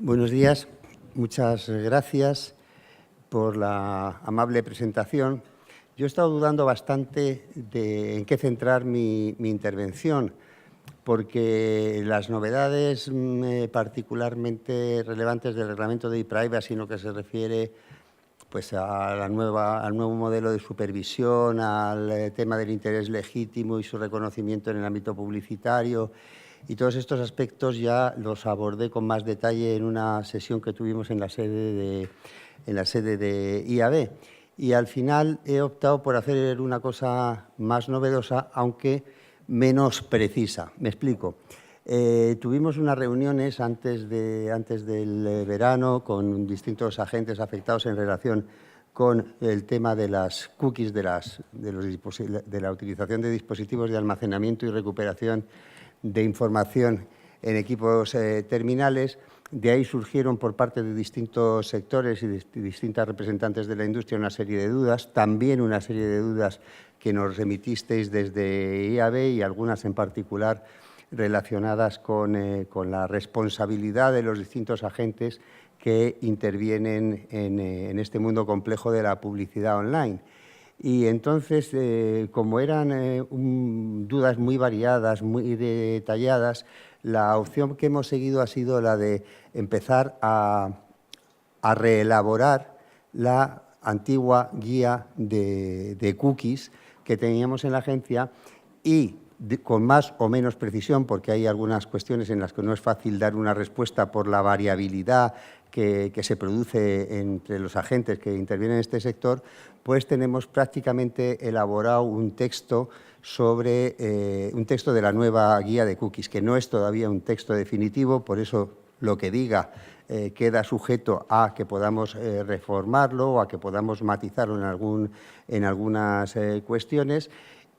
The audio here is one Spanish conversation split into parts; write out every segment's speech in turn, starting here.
Buenos días, muchas gracias por la amable presentación. Yo he estado dudando bastante de en qué centrar mi intervención, porque las novedades particularmente relevantes del reglamento de e-privacy, en lo que se refiere pues, al nuevo modelo de supervisión, al tema del interés legítimo y su reconocimiento en el ámbito publicitario, y todos estos aspectos ya los abordé con más detalle en una sesión que tuvimos en la sede de IAB. Y al final he optado por hacer una cosa más novedosa, aunque menos precisa. Me explico. Tuvimos unas reuniones antes del verano con distintos agentes afectados en relación con el tema de las cookies, de la utilización de dispositivos de almacenamiento y recuperación de información en equipos terminales. De ahí surgieron por parte de distintos sectores y distintas representantes de la industria una serie de dudas, también una serie de dudas que nos remitisteis desde IAB y algunas en particular relacionadas con la responsabilidad de los distintos agentes que intervienen en este mundo complejo de la publicidad online. Y entonces, como eran dudas muy variadas, muy detalladas, la opción que hemos seguido ha sido la de empezar a reelaborar la antigua guía de cookies que teníamos en la agencia y con más o menos precisión, porque hay algunas cuestiones en las que no es fácil dar una respuesta por la variabilidad que se produce entre los agentes que intervienen en este sector, pues tenemos prácticamente elaborado un texto de la nueva guía de cookies, que no es todavía un texto definitivo, por eso lo que diga queda sujeto a que podamos reformarlo o a que podamos matizarlo en algunas cuestiones.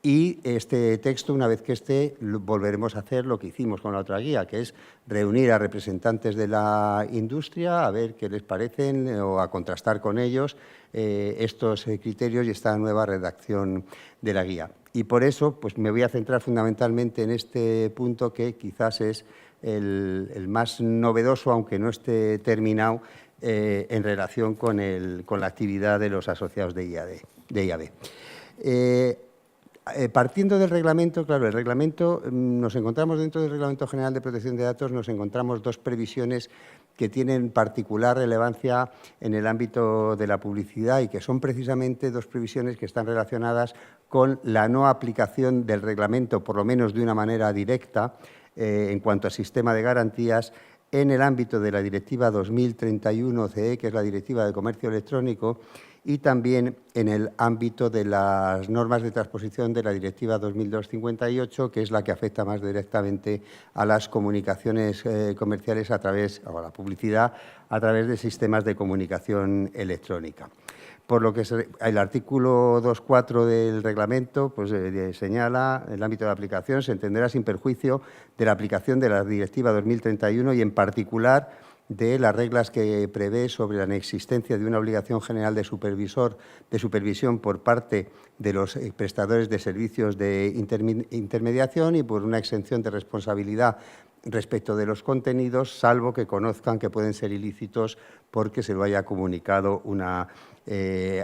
Y este texto, una vez que esté, volveremos a hacer lo que hicimos con la otra guía, que es reunir a representantes de la industria, a ver qué les parecen o a contrastar con ellos estos criterios y esta nueva redacción de la guía. Y por eso pues, me voy a centrar fundamentalmente en este punto que quizás es el más novedoso, aunque no esté terminado, en relación con la actividad de los asociados de IAB. Partiendo del reglamento, claro, nos encontramos dentro del Reglamento General de Protección de Datos, nos encontramos dos previsiones que tienen particular relevancia en el ámbito de la publicidad y que son precisamente dos previsiones que están relacionadas con la no aplicación del reglamento, por lo menos de una manera directa, en cuanto al sistema de garantías, en el ámbito de la Directiva 2031/CE, que es la Directiva de Comercio Electrónico, y también en el ámbito de las normas de transposición de la Directiva 2002/58, que es la que afecta más directamente a las comunicaciones comerciales o a la publicidad a través de sistemas de comunicación electrónica. Por lo que el artículo 2.4 del reglamento pues, señala el ámbito de aplicación, se entenderá sin perjuicio de la aplicación de la Directiva 2031 y, en particular, de las reglas que prevé sobre la inexistencia de una obligación general de supervisión por parte de los prestadores de servicios de intermediación y por una exención de responsabilidad respecto de los contenidos, salvo que conozcan que pueden ser ilícitos porque se lo haya comunicado una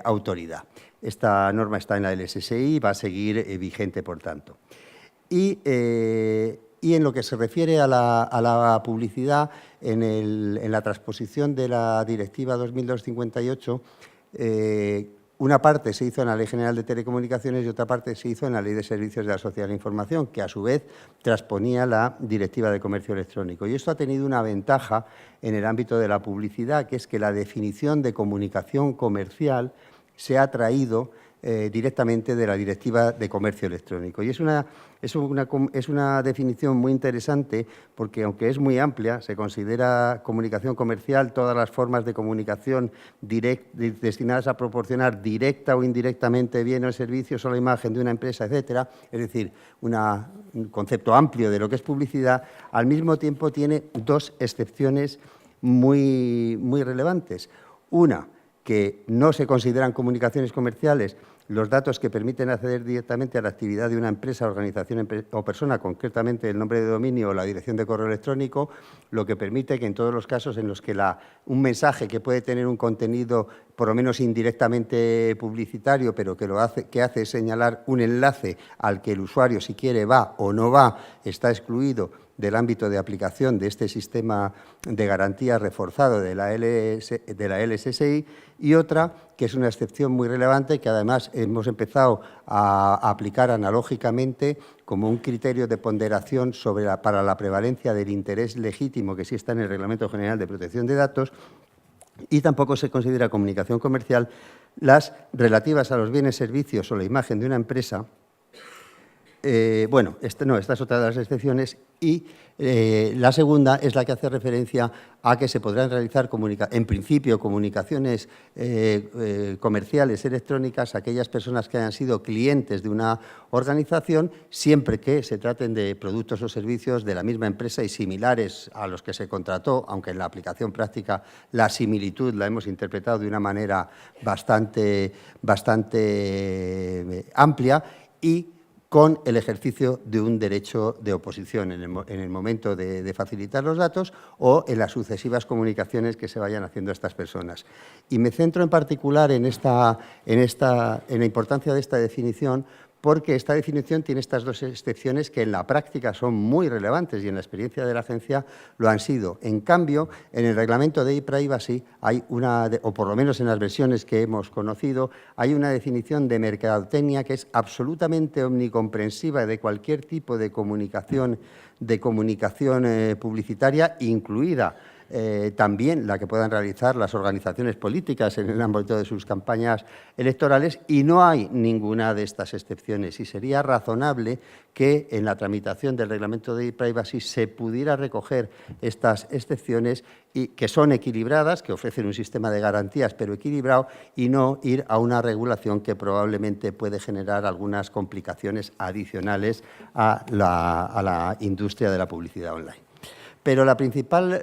autoridad. Esta norma está en la LSSI y va a seguir vigente, por tanto. Y en lo que se refiere a la publicidad, en la transposición de la Directiva 2002/58, una parte se hizo en la Ley General de Telecomunicaciones y otra parte se hizo en la Ley de Servicios de la Sociedad de la Información, que a su vez transponía la Directiva de Comercio Electrónico. Y esto ha tenido una ventaja en el ámbito de la publicidad, que es que la definición de comunicación comercial se ha traído directamente de la Directiva de Comercio Electrónico. Y es una definición muy interesante porque, aunque es muy amplia, se considera comunicación comercial todas las formas de comunicación destinadas a proporcionar directa o indirectamente bienes o servicios o la imagen de una empresa, etcétera. Es decir, un concepto amplio de lo que es publicidad. Al mismo tiempo, tiene dos excepciones muy relevantes. Una, que no se consideran comunicaciones comerciales los datos que permiten acceder directamente a la actividad de una empresa, organización o persona, concretamente el nombre de dominio o la dirección de correo electrónico, lo que permite que en todos los casos en los que un mensaje que puede tener un contenido por lo menos indirectamente publicitario, pero que hace señalar un enlace al que el usuario, si quiere, va o no va, está excluido del ámbito de aplicación de este sistema de garantía reforzado de la LSSI, y otra, que es una excepción muy relevante, que además hemos empezado a aplicar analógicamente como un criterio de ponderación para la prevalencia del interés legítimo que sí está en el Reglamento General de Protección de Datos, y tampoco se considera comunicación comercial las relativas a los bienes, servicios o la imagen de una empresa. Esta es otra de las excepciones, y la segunda es la que hace referencia a que se podrán realizar, en principio, comunicaciones comerciales electrónicas a aquellas personas que hayan sido clientes de una organización, siempre que se traten de productos o servicios de la misma empresa y similares a los que se contrató, aunque en la aplicación práctica la similitud la hemos interpretado de una manera bastante amplia, y con el ejercicio de un derecho de oposición en el momento de facilitar los datos o en las sucesivas comunicaciones que se vayan haciendo a estas personas. Y me centro en particular en la importancia de esta definición, porque esta definición tiene estas dos excepciones que en la práctica son muy relevantes y en la experiencia de la agencia lo han sido. En cambio, en el reglamento de e-privacy hay o por lo menos en las versiones que hemos conocido, hay una definición de mercadotecnia que es absolutamente omnicomprensiva de cualquier tipo de comunicación publicitaria, incluida también la que puedan realizar las organizaciones políticas en el ámbito de sus campañas electorales, y no hay ninguna de estas excepciones. Y sería razonable que en la tramitación del reglamento de e-privacy se pudiera recoger estas excepciones, y que son equilibradas, que ofrecen un sistema de garantías pero equilibrado, y no ir a una regulación que probablemente puede generar algunas complicaciones adicionales a la industria de la publicidad online. Pero la principal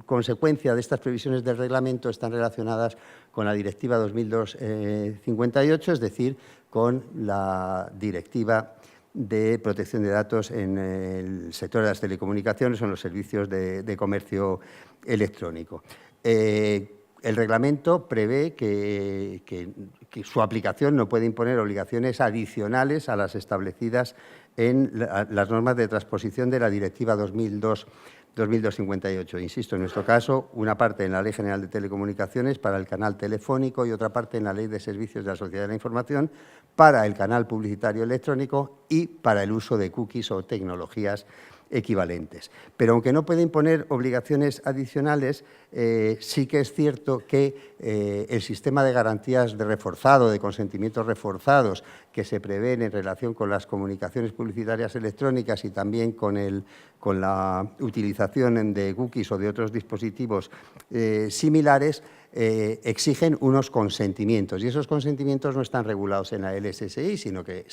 consecuencia de estas previsiones del reglamento están relacionadas con la Directiva 2002/58, es decir, con la Directiva de Protección de Datos en el sector de las telecomunicaciones o en los servicios de comercio electrónico. El reglamento prevé que su aplicación no puede imponer obligaciones adicionales a las establecidas en las normas de transposición de la Directiva 2002/58. Insisto, en nuestro caso, una parte en la Ley General de Telecomunicaciones para el canal telefónico y otra parte en la Ley de Servicios de la Sociedad de la Información para el canal publicitario electrónico y para el uso de cookies o tecnologías equivalentes. Pero aunque no puede imponer obligaciones adicionales, sí que es cierto que el sistema de garantías de consentimientos reforzados que se prevén en relación con las comunicaciones publicitarias electrónicas y también con la utilización de cookies o de otros dispositivos similares, exigen unos consentimientos, y esos consentimientos no están regulados en la LSSI, sino que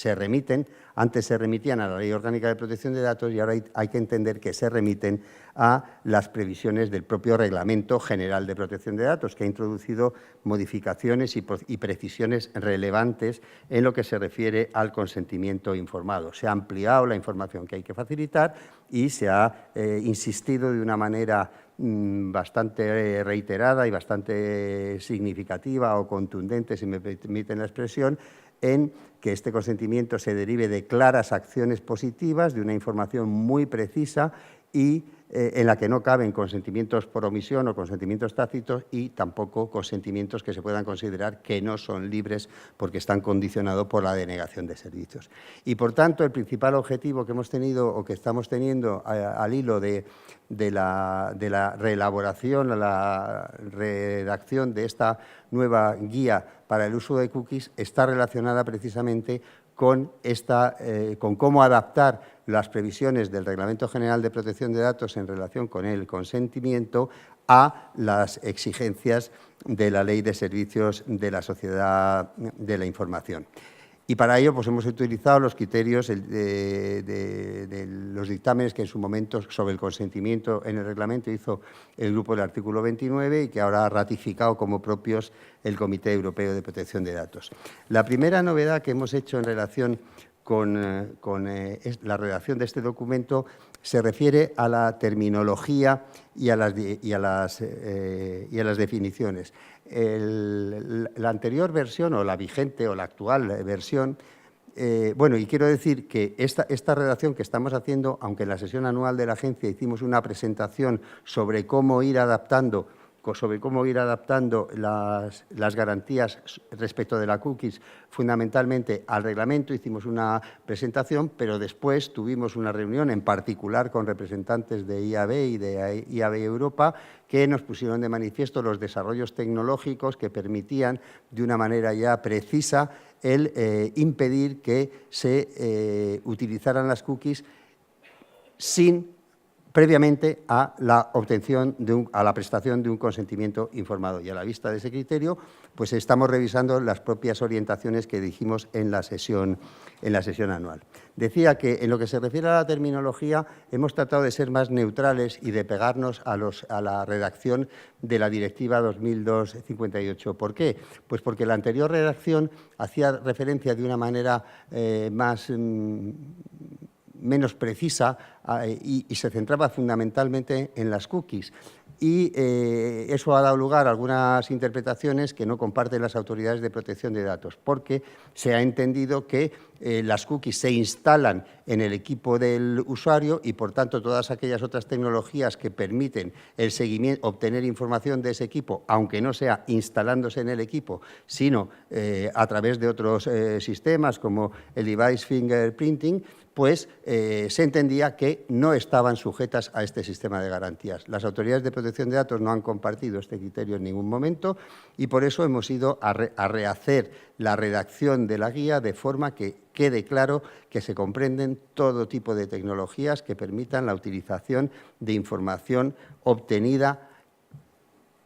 antes se remitían a la Ley Orgánica de Protección de Datos, y ahora hay que entender que se remiten a las previsiones del propio Reglamento General de Protección de Datos, que ha introducido modificaciones y precisiones relevantes en lo que se refiere al consentimiento informado. Se ha ampliado la información que hay que facilitar y se ha insistido de una manera bastante reiterada y bastante significativa o contundente, si me permiten la expresión, en que este consentimiento se derive de claras acciones positivas, de una información muy precisa y en la que no caben consentimientos por omisión o consentimientos tácitos, y tampoco consentimientos que se puedan considerar que no son libres porque están condicionados por la denegación de servicios. Y, por tanto, el principal objetivo que hemos tenido o que estamos teniendo al hilo de la reelaboración, la redacción de esta nueva guía para el uso de cookies está relacionada precisamente con cómo adaptar las previsiones del Reglamento General de Protección de Datos en relación con el consentimiento a las exigencias de la Ley de Servicios de la Sociedad de la Información. Y para ello pues, hemos utilizado los criterios de los dictámenes que en su momento sobre el consentimiento en el reglamento hizo el grupo del artículo 29 y que ahora ha ratificado como propios el Comité Europeo de Protección de Datos. La primera novedad que hemos hecho en relación con la redacción de este documento se refiere a la terminología y a las definiciones. La anterior versión, o la vigente, o la actual versión, bueno, y quiero decir que esta redacción que estamos haciendo, aunque en la sesión anual de la agencia hicimos una presentación sobre cómo ir adaptando las garantías respecto de la cookies, fundamentalmente al reglamento, hicimos una presentación, pero después tuvimos una reunión en particular con representantes de IAB y de IAB Europa que nos pusieron de manifiesto los desarrollos tecnológicos que permitían de una manera ya precisa el impedir que se utilizaran las cookies previamente a la obtención a la prestación de un consentimiento informado. Y a la vista de ese criterio, pues estamos revisando las propias orientaciones que dijimos en la sesión anual. Decía que en lo que se refiere a la terminología hemos tratado de ser más neutrales y de pegarnos a la redacción de la Directiva 2002/58. ¿Por qué? Pues porque la anterior redacción hacía referencia de una manera menos precisa y se centraba fundamentalmente en las cookies. Y eso ha dado lugar a algunas interpretaciones que no comparten las autoridades de protección de datos, porque se ha entendido que las cookies se instalan en el equipo del usuario y, por tanto, todas aquellas otras tecnologías que permiten el seguimiento, obtener información de ese equipo, aunque no sea instalándose en el equipo, sino a través de otros sistemas como el device fingerprinting, pues se entendía que no estaban sujetas a este sistema de garantías. Las autoridades de protección de datos no han compartido este criterio en ningún momento y por eso hemos ido a rehacer la redacción de la guía de forma que quede claro que se comprenden todo tipo de tecnologías que permitan la utilización de información obtenida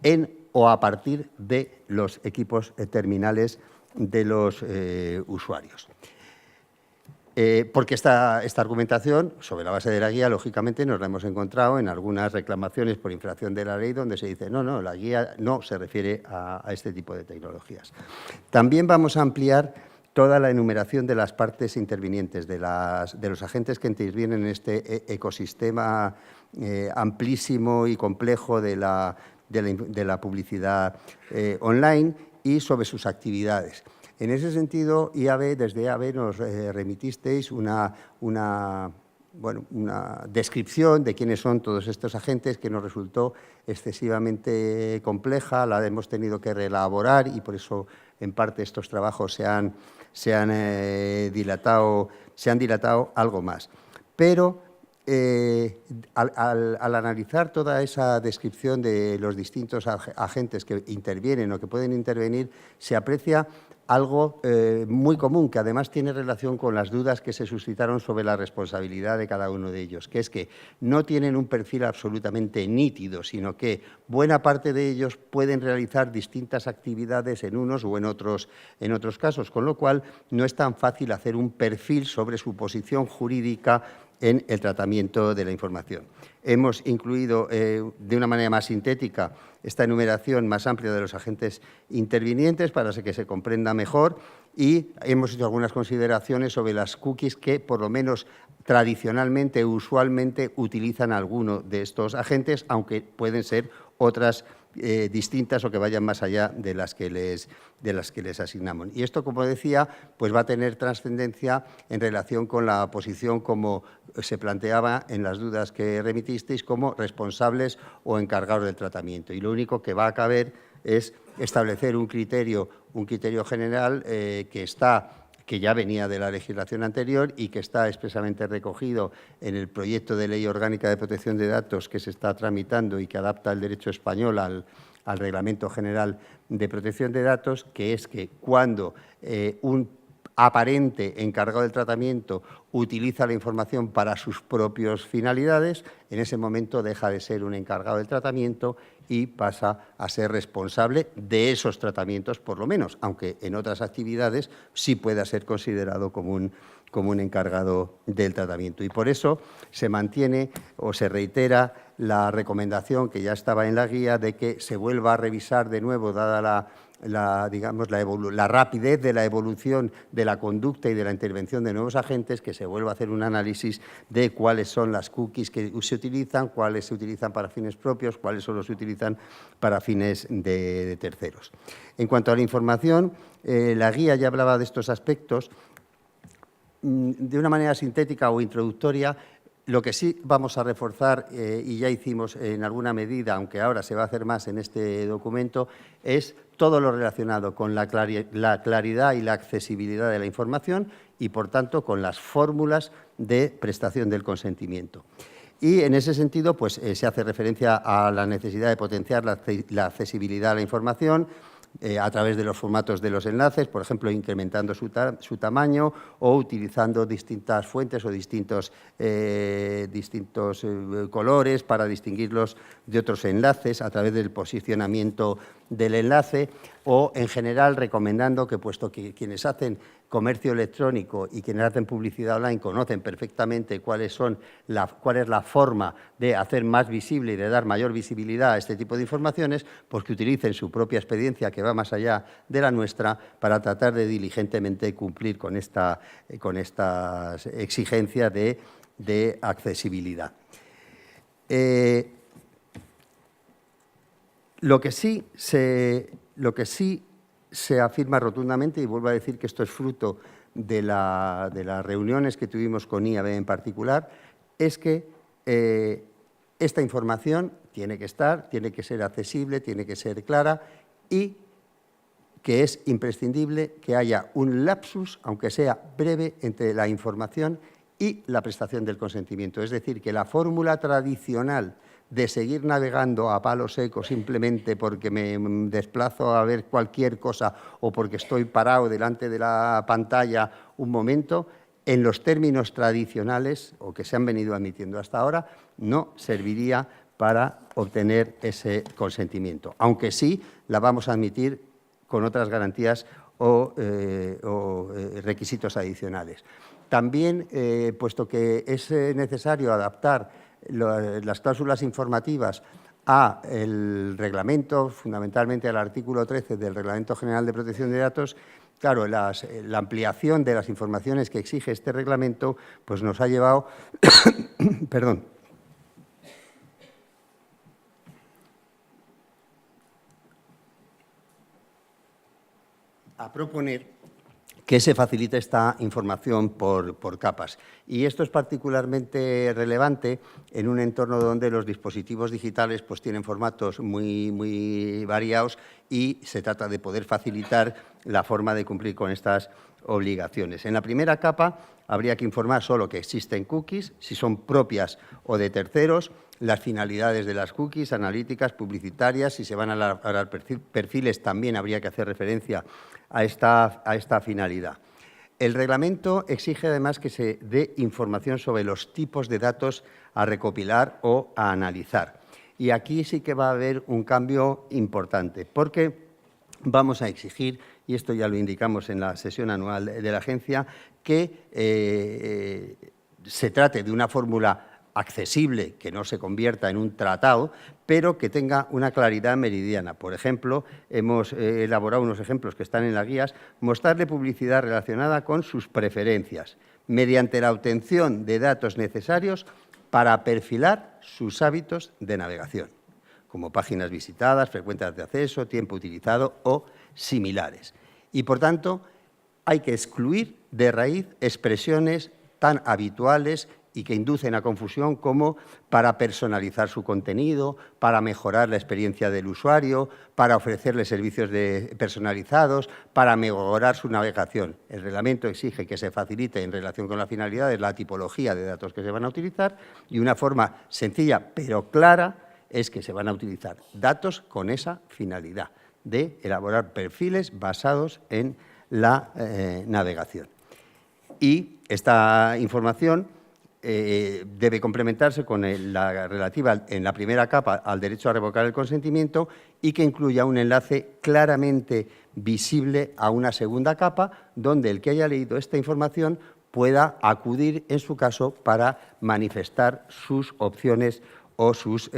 en o a partir de los equipos terminales de los usuarios. Porque esta argumentación, sobre la base de la guía, lógicamente nos la hemos encontrado en algunas reclamaciones por infracción de la ley donde se dice no, la guía no se refiere a este tipo de tecnologías. También vamos a ampliar toda la enumeración de las partes intervinientes, de los agentes que intervienen en este ecosistema amplísimo y complejo de la publicidad online y sobre sus actividades. En ese sentido, desde IAB nos remitisteis una descripción de quiénes son todos estos agentes que nos resultó excesivamente compleja, la hemos tenido que reelaborar y por eso, en parte, estos trabajos se han dilatado algo más. Pero al analizar toda esa descripción de los distintos agentes que intervienen o que pueden intervenir, se aprecia algo muy común, que además tiene relación con las dudas que se suscitaron sobre la responsabilidad de cada uno de ellos, que es que no tienen un perfil absolutamente nítido, sino que buena parte de ellos pueden realizar distintas actividades en unos o en otros casos, con lo cual no es tan fácil hacer un perfil sobre su posición jurídica en el tratamiento de la información. Hemos incluido de una manera más sintética esta enumeración más amplia de los agentes intervinientes para que se comprenda mejor y hemos hecho algunas consideraciones sobre las cookies que, por lo menos tradicionalmente, usualmente, utilizan alguno de estos agentes, aunque pueden ser otras distintas o que vayan más allá de las que les asignamos. Y esto, como decía, pues va a tener trascendencia en relación con la posición como se planteaba en las dudas que remitisteis como responsables o encargados del tratamiento. Y lo único que va a caber es establecer un criterio general que ya venía de la legislación anterior y que está expresamente recogido en el proyecto de Ley Orgánica de Protección de Datos que se está tramitando y que adapta el derecho español al Reglamento General de Protección de Datos, que es que cuando un aparente encargado del tratamiento utiliza la información para sus propias finalidades, en ese momento deja de ser un encargado del tratamiento y pasa a ser responsable de esos tratamientos, por lo menos, aunque en otras actividades sí pueda ser considerado como un encargado del tratamiento. Y por eso se mantiene o se reitera la recomendación que ya estaba en la guía de que se vuelva a revisar de nuevo, dada la rapidez de la evolución de la conducta y de la intervención de nuevos agentes, que se vuelva a hacer un análisis de cuáles son las cookies que se utilizan, cuáles se utilizan para fines propios, cuáles solo se utilizan para fines de terceros. En cuanto a la información, la guía ya hablaba de estos aspectos. De una manera sintética o introductoria, lo que sí vamos a reforzar, y ya hicimos en alguna medida, aunque ahora se va a hacer más en este documento, es todo lo relacionado con la claridad y la accesibilidad de la información y, por tanto, con las fórmulas de prestación del consentimiento. Y, en ese sentido, pues, se hace referencia a la necesidad de potenciar la accesibilidad a la información, a través de los formatos de los enlaces, por ejemplo, incrementando su tamaño o utilizando distintas fuentes o distintos colores para distinguirlos de otros enlaces a través del posicionamiento del enlace, o, en general, recomendando que, puesto que quienes hacen comercio electrónico y quienes hacen publicidad online conocen perfectamente cuál es la forma de hacer más visible y de dar mayor visibilidad a este tipo de informaciones, pues que utilicen su propia experiencia, que va más allá de la nuestra, para tratar de diligentemente cumplir con esta exigencia de accesibilidad. Lo que sí se afirma rotundamente, y vuelvo a decir que esto es fruto de las reuniones que tuvimos con IAB en particular, es que esta información tiene que ser accesible, tiene que ser clara, y que es imprescindible que haya un lapsus, aunque sea breve, entre la información y la prestación del consentimiento. Es decir, que la fórmula tradicional de seguir navegando a palo seco simplemente porque me desplazo a ver cualquier cosa o porque estoy parado delante de la pantalla un momento, en los términos tradicionales o que se han venido admitiendo hasta ahora, no serviría para obtener ese consentimiento, aunque sí la vamos a admitir con otras garantías o requisitos adicionales. También, puesto que es necesario adaptar las cláusulas informativas al reglamento, fundamentalmente al artículo 13 del Reglamento General de Protección de Datos, claro, la ampliación de las informaciones que exige este reglamento pues nos ha llevado perdón, a proponer que se facilite esta información por capas. Y esto es particularmente relevante en un entorno donde los dispositivos digitales pues, tienen formatos muy variados y se trata de poder facilitar la forma de cumplir con estas obligaciones. En la primera capa habría que informar solo que existen cookies, si son propias o de terceros, las finalidades de las cookies, analíticas, publicitarias. Si se van a elaborar perfiles, también habría que hacer referencia a esta finalidad. El reglamento exige además que se dé información sobre los tipos de datos a recopilar o a analizar. Y aquí sí que va a haber un cambio importante, porque vamos a exigir, y esto ya lo indicamos en la sesión anual de la agencia, que se trate de una fórmula accesible, que no se convierta en un tratado, pero que tenga una claridad meridiana. Por ejemplo, hemos elaborado unos ejemplos que están en las guías, mostrarle publicidad relacionada con sus preferencias, mediante la obtención de datos necesarios para perfilar sus hábitos de navegación, como páginas visitadas, frecuencias de acceso, tiempo utilizado o similares. Y, por tanto, hay que excluir de raíz expresiones tan habituales y que inducen a confusión como para personalizar su contenido, para mejorar la experiencia del usuario, para ofrecerle servicios personalizados, para mejorar su navegación. El reglamento exige que se facilite en relación con las finalidades la tipología de datos que se van a utilizar y una forma sencilla pero clara es que se van a utilizar datos con esa finalidad de elaborar perfiles basados en la navegación. Y esta información debe complementarse con la relativa, en la primera capa, al derecho a revocar el consentimiento y que incluya un enlace claramente visible a una segunda capa donde el que haya leído esta información pueda acudir, en su caso, para manifestar sus opciones o sus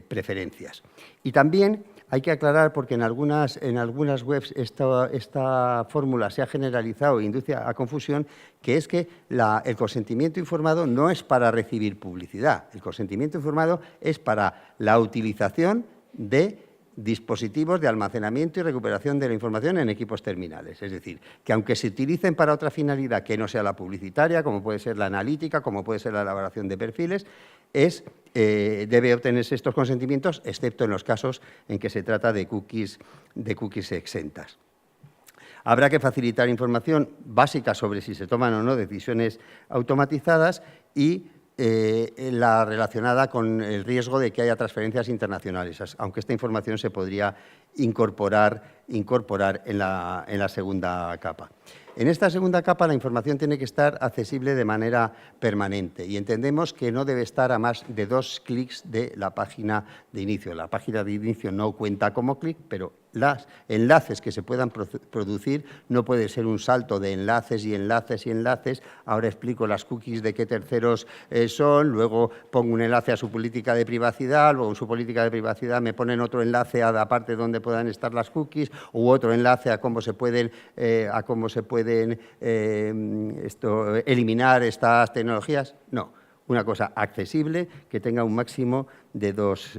preferencias. Y también hay que aclarar, porque en algunas webs esta fórmula se ha generalizado e induce a confusión, que es que el consentimiento informado no es para recibir publicidad. El consentimiento informado es para la utilización de dispositivos de almacenamiento y recuperación de la información en equipos terminales. Es decir, que aunque se utilicen para otra finalidad que no sea la publicitaria, como puede ser la analítica, como puede ser la elaboración de perfiles, debe obtenerse estos consentimientos, excepto en los casos en que se trata de cookies exentas. Habrá que facilitar información básica sobre si se toman o no decisiones automatizadas y la relacionada con el riesgo de que haya transferencias internacionales, aunque esta información se podría incorporar en la segunda capa. En esta segunda capa la información tiene que estar accesible de manera permanente y entendemos que no debe estar a más de 2 clics de la página de inicio. La página de inicio no cuenta como clic, pero los enlaces que se puedan producir no puede ser un salto de enlaces y enlaces y enlaces. Ahora explico las cookies de qué terceros son, luego pongo un enlace a su política de privacidad, luego en su política de privacidad me ponen otro enlace a la parte donde puedan estar las cookies u otro enlace a cómo se pueden eliminar estas tecnologías. No, una cosa accesible que tenga un máximo de dos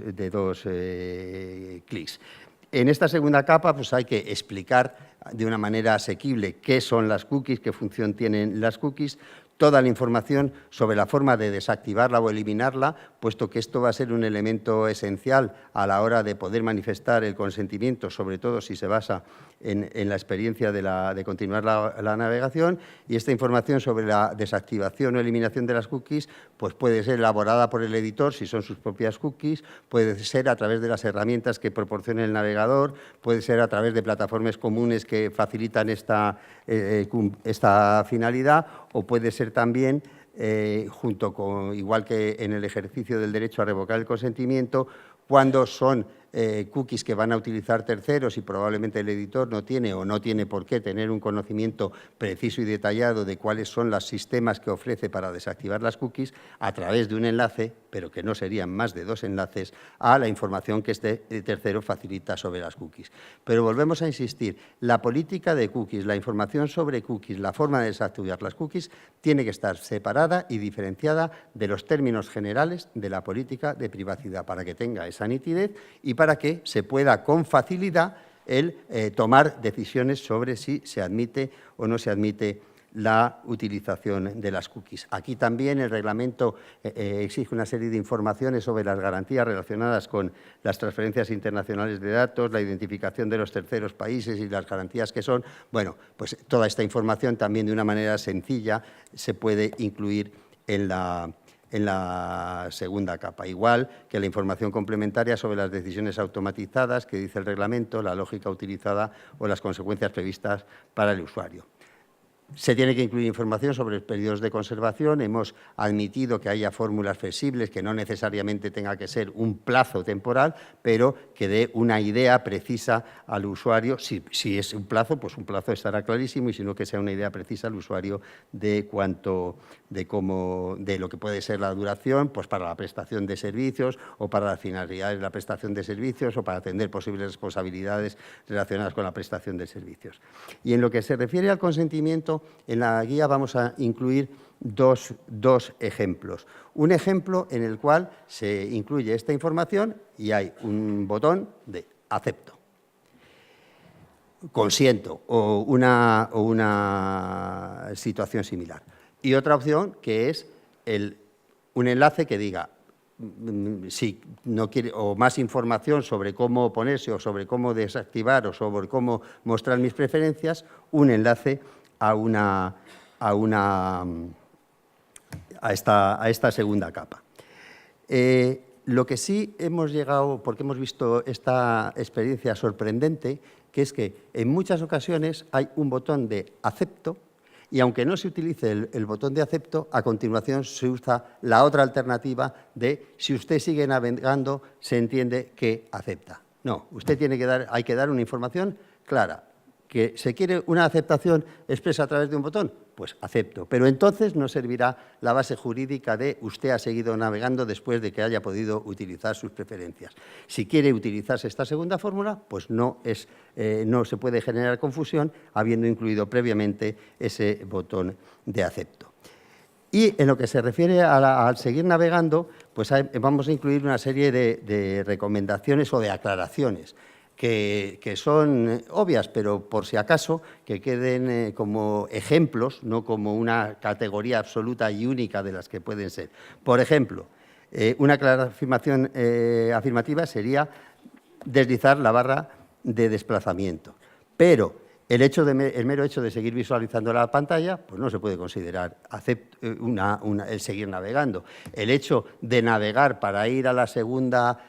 clics. En esta segunda capa pues hay que explicar de una manera asequible qué son las cookies, qué función tienen las cookies, toda la información sobre la forma de desactivarla o eliminarla, puesto que esto va a ser un elemento esencial a la hora de poder manifestar el consentimiento, sobre todo si se basa en la experiencia de continuar la navegación, y esta información sobre la desactivación o eliminación de las cookies pues puede ser elaborada por el editor si son sus propias cookies, puede ser a través de las herramientas que proporcione el navegador, puede ser a través de plataformas comunes que facilitan esta finalidad, o puede ser también igual que en el ejercicio del derecho a revocar el consentimiento, cuando son cookies que van a utilizar terceros y probablemente el editor no tiene por qué tener un conocimiento preciso y detallado de cuáles son los sistemas que ofrece para desactivar las cookies, a través de un enlace, pero que no serían más de 2 enlaces, a la información que este tercero facilita sobre las cookies. Pero volvemos a insistir, la política de cookies, la información sobre cookies, la forma de desactivar las cookies, tiene que estar separada y diferenciada de los términos generales de la política de privacidad, para que tenga esa nitidez y para que se pueda con facilidad tomar decisiones sobre si se admite o no se admite la utilización de las cookies. Aquí también el reglamento exige una serie de informaciones sobre las garantías relacionadas con las transferencias internacionales de datos, la identificación de los terceros países y las garantías que son. Bueno, pues toda esta información también de una manera sencilla se puede incluir en la segunda capa, igual que la información complementaria sobre las decisiones automatizadas que dice el reglamento, la lógica utilizada o las consecuencias previstas para el usuario. Se tiene que incluir información sobre periodos de conservación. Hemos admitido que haya fórmulas flexibles, que no necesariamente tenga que ser un plazo temporal, pero que dé una idea precisa al usuario. Si es un plazo, pues un plazo estará clarísimo, y si no, que sea una idea precisa al usuario de lo que puede ser la duración, pues para la prestación de servicios o para las finalidades de la prestación de servicios o para atender posibles responsabilidades relacionadas con la prestación de servicios. Y en lo que se refiere al consentimiento, en la guía vamos a incluir dos ejemplos. Un ejemplo en el cual se incluye esta información y hay un botón de acepto, consiento o una situación similar. Y otra opción que es un enlace que diga si no quiere, o más información sobre cómo oponerse o sobre cómo desactivar o sobre cómo mostrar mis preferencias, un enlace a esta segunda capa. Lo que sí hemos llegado, porque hemos visto esta experiencia sorprendente, que es que en muchas ocasiones hay un botón de acepto y aunque no se utilice el botón de acepto, a continuación se usa la otra alternativa de si usted sigue navegando, se entiende que acepta. No, usted hay que dar una información clara. ¿Que se quiere una aceptación expresa a través de un botón? Pues acepto. Pero entonces no servirá la base jurídica de usted ha seguido navegando después de que haya podido utilizar sus preferencias. Si quiere utilizarse esta segunda fórmula, pues no se puede generar confusión habiendo incluido previamente ese botón de acepto. Y en lo que se refiere al seguir navegando, pues vamos a incluir una serie de recomendaciones o de aclaraciones que son obvias, pero por si acaso que queden como ejemplos, no como una categoría absoluta y única de las que pueden ser. Por ejemplo, una clara afirmativa sería deslizar la barra de desplazamiento, pero el mero hecho de seguir visualizando la pantalla pues no se puede considerar el seguir navegando. El hecho de navegar para ir a la segunda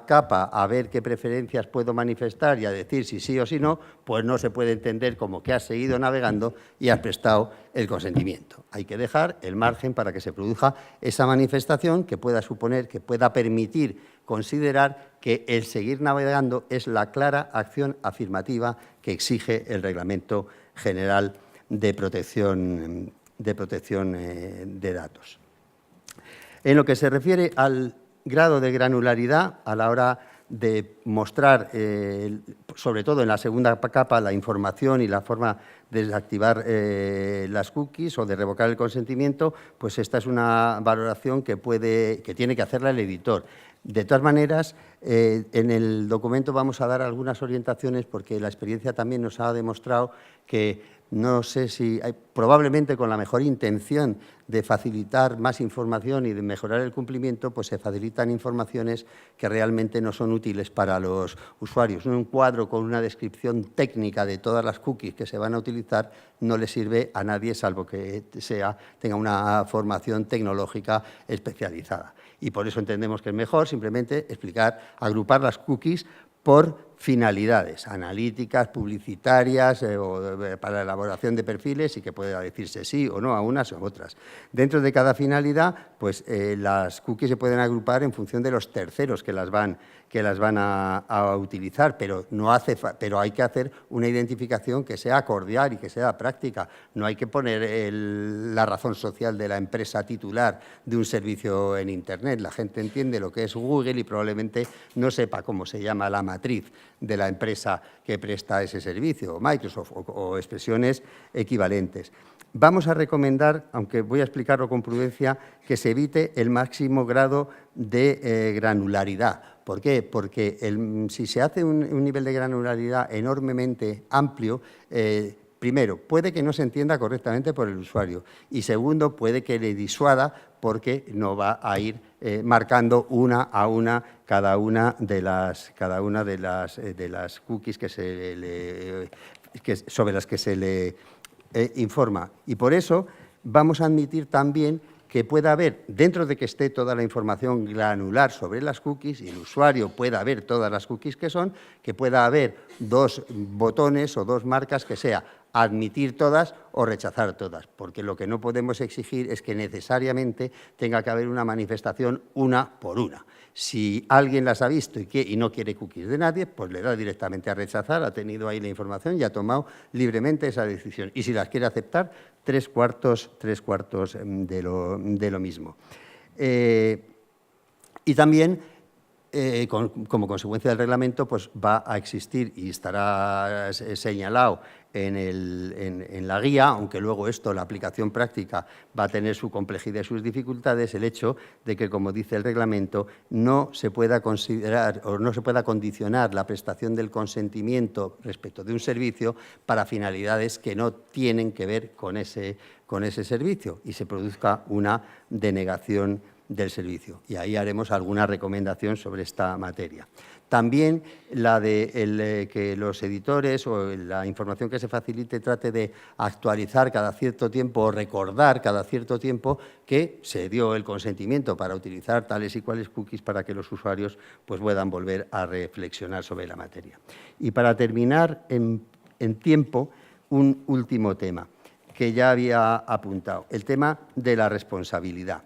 capa a ver qué preferencias puedo manifestar y a decir si sí o si no, pues no se puede entender como que has seguido navegando y has prestado el consentimiento. Hay que dejar el margen para que se produzca esa manifestación que pueda suponer, que pueda permitir considerar que el seguir navegando es la clara acción afirmativa que exige el Reglamento General de Protección de Datos. En lo que se refiere al grado de granularidad a la hora de mostrar, sobre todo en la segunda capa, la información y la forma de desactivar las cookies o de revocar el consentimiento, pues esta es una valoración que tiene que hacerla el editor. De todas maneras, en el documento vamos a dar algunas orientaciones porque la experiencia también nos ha demostrado que no sé si, probablemente con la mejor intención de facilitar más información y de mejorar el cumplimiento, pues se facilitan informaciones que realmente no son útiles para los usuarios. Un cuadro con una descripción técnica de todas las cookies que se van a utilizar no le sirve a nadie, salvo que tenga una formación tecnológica especializada. Y por eso entendemos que es mejor simplemente agrupar las cookies por finalidades analíticas, publicitarias o para la elaboración de perfiles y que pueda decirse sí o no a unas u otras. Dentro de cada finalidad, pues las cookies se pueden agrupar en función de los terceros que las van a utilizar, pero hay que hacer una identificación que sea cordial y que sea práctica. No hay que poner la razón social de la empresa titular de un servicio en Internet. La gente entiende lo que es Google y probablemente no sepa cómo se llama la matriz de la empresa que presta ese servicio, Microsoft o expresiones equivalentes. Vamos a recomendar, aunque voy a explicarlo con prudencia, que se evite el máximo grado de granularidad. ¿Por qué? Porque si se hace un nivel de granularidad enormemente amplio, primero, puede que no se entienda correctamente por el usuario y segundo, puede que le disuada porque no va a ir marcando una a una cada una de las cookies sobre las que se le informa. Y por eso vamos a admitir también que pueda haber, dentro de que esté toda la información granular sobre las cookies y el usuario pueda ver todas las cookies que pueda haber dos botones o dos marcas que sea admitir todas o rechazar todas, porque lo que no podemos exigir es que necesariamente tenga que haber una manifestación una por una. Si alguien las ha visto y no quiere cookies de nadie, pues le da directamente a rechazar, ha tenido ahí la información y ha tomado libremente esa decisión. Y si las quiere aceptar, tres cuartos de lo mismo. Y también, como consecuencia del reglamento, pues va a existir y estará señalado en la guía, aunque luego la aplicación práctica va a tener su complejidad y sus dificultades, el hecho de que, como dice el reglamento, no se pueda considerar o no se pueda condicionar la prestación del consentimiento respecto de un servicio para finalidades que no tienen que ver con ese servicio y se produzca una denegación del servicio. Y ahí haremos alguna recomendación sobre esta materia. También la de que los editores o la información que se facilite trate de actualizar cada cierto tiempo o recordar cada cierto tiempo que se dio el consentimiento para utilizar tales y cuales cookies para que los usuarios pues, puedan volver a reflexionar sobre la materia. Y para terminar en tiempo, un último tema que ya había apuntado, el tema de la responsabilidad.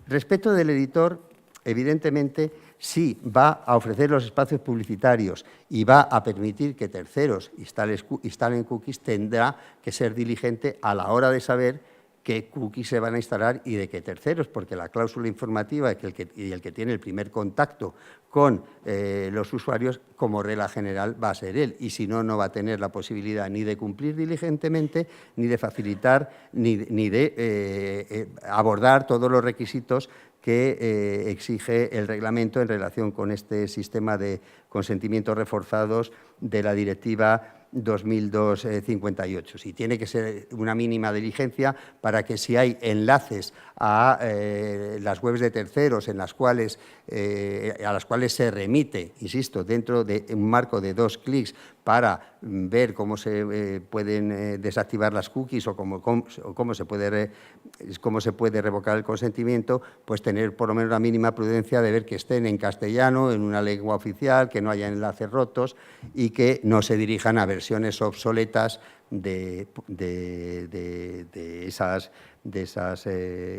Respecto del editor, evidentemente, si va a ofrecer los espacios publicitarios y va a permitir que terceros instalen cookies, tendrá que ser diligente a la hora de saber qué cookies se van a instalar y de qué terceros, porque la cláusula informativa y el que tiene el primer contacto con los usuarios, como regla general, va a ser él. Y si no, no va a tener la posibilidad ni de cumplir diligentemente, ni de facilitar, ni de abordar todos los requisitos que exige el reglamento en relación con este sistema de consentimientos reforzados de la Directiva 2002/58. Sí, tiene que ser una mínima diligencia para que si hay enlaces a las webs de terceros a las cuales se remite, insisto, dentro de un marco de 2 clics para ver cómo se pueden desactivar las cookies o cómo se puede revocar el consentimiento, pues tener por lo menos la mínima prudencia de ver que estén en castellano, en una lengua oficial, que no haya enlaces rotos y que no se dirijan a versiones obsoletas de esas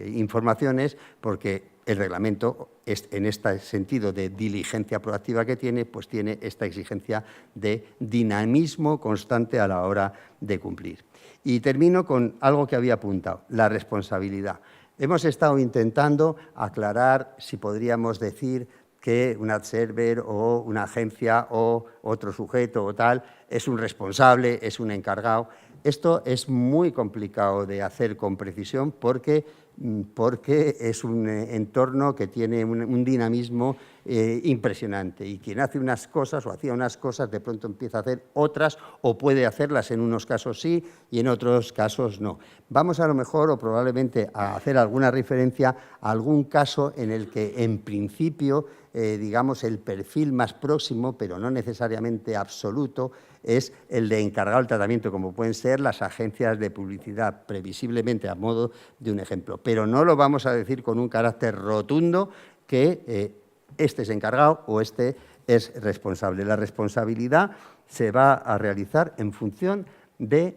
informaciones, porque el reglamento, en este sentido de diligencia proactiva que tiene, pues tiene esta exigencia de dinamismo constante a la hora de cumplir. Y termino con algo que había apuntado, la responsabilidad. Hemos estado intentando aclarar si podríamos decir que un ad server o una agencia o otro sujeto o tal es un responsable, es un encargado. Esto es muy complicado de hacer con precisión porque es un entorno que tiene un dinamismo impresionante y quien hace unas cosas o hacía unas cosas de pronto empieza a hacer otras o puede hacerlas en unos casos sí y en otros casos no. Vamos a lo mejor o probablemente a hacer alguna referencia a algún caso en el que en principio digamos el perfil más próximo, pero no necesariamente absoluto, es el de encargado del tratamiento, como pueden ser las agencias de publicidad, previsiblemente a modo de un ejemplo. Pero no lo vamos a decir con un carácter rotundo que este es encargado o este es responsable. La responsabilidad se va a realizar en función del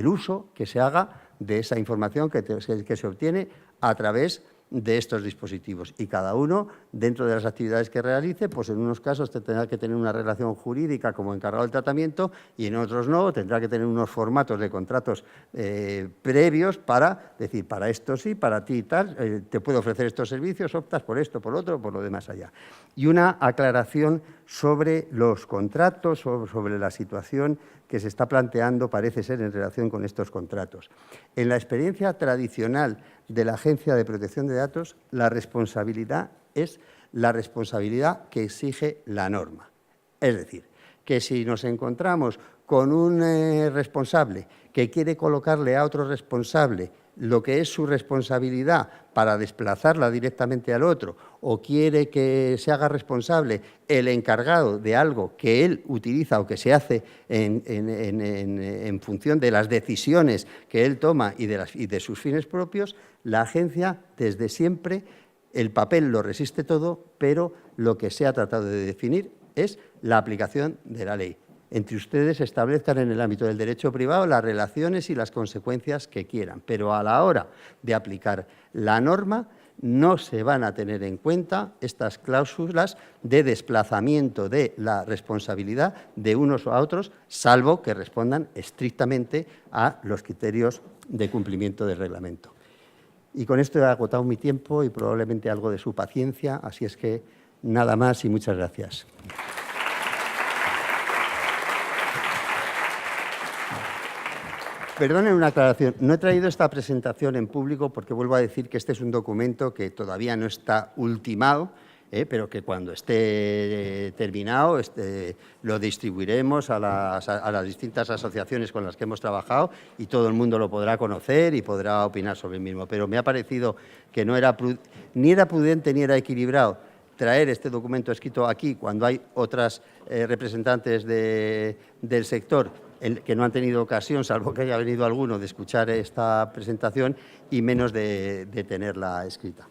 uso que se haga de esa información que se obtiene a través de estos dispositivos. Y cada uno, dentro de las actividades que realice, pues en unos casos tendrá que tener una relación jurídica como encargado del tratamiento y en otros no, tendrá que tener unos formatos de contratos previos para decir, para esto sí, para ti y tal, te puedo ofrecer estos servicios, optas por esto, por lo otro, por lo demás allá. Y una aclaración sobre los contratos o sobre la situación que se está planteando, parece ser, en relación con estos contratos. En la experiencia tradicional de la Agencia de Protección de Datos, la responsabilidad es la responsabilidad que exige la norma. Es decir, que si nos encontramos con un responsable que quiere colocarle a otro responsable lo que es su responsabilidad para desplazarla directamente al otro, o quiere que se haga responsable el encargado de algo que él utiliza o que se hace en función de las decisiones que él toma y de sus fines propios, la agencia, desde siempre, el papel lo resiste todo, pero lo que se ha tratado de definir es la aplicación de la ley. Entre ustedes establezcan en el ámbito del derecho privado las relaciones y las consecuencias que quieran, pero a la hora de aplicar la norma no se van a tener en cuenta estas cláusulas de desplazamiento de la responsabilidad de unos a otros, salvo que respondan estrictamente a los criterios de cumplimiento del reglamento. Y con esto he agotado mi tiempo y probablemente algo de su paciencia, así es que nada más y muchas gracias. Perdonen una aclaración, no he traído esta presentación en público porque vuelvo a decir que este es un documento que todavía no está ultimado pero que cuando esté terminado lo distribuiremos a las distintas asociaciones con las que hemos trabajado y todo el mundo lo podrá conocer y podrá opinar sobre el mismo. Pero me ha parecido que ni era prudente ni era equilibrado traer este documento escrito aquí cuando hay otras representantes del sector que no han tenido ocasión, salvo que haya venido alguno, de escuchar esta presentación y menos de tenerla escrita.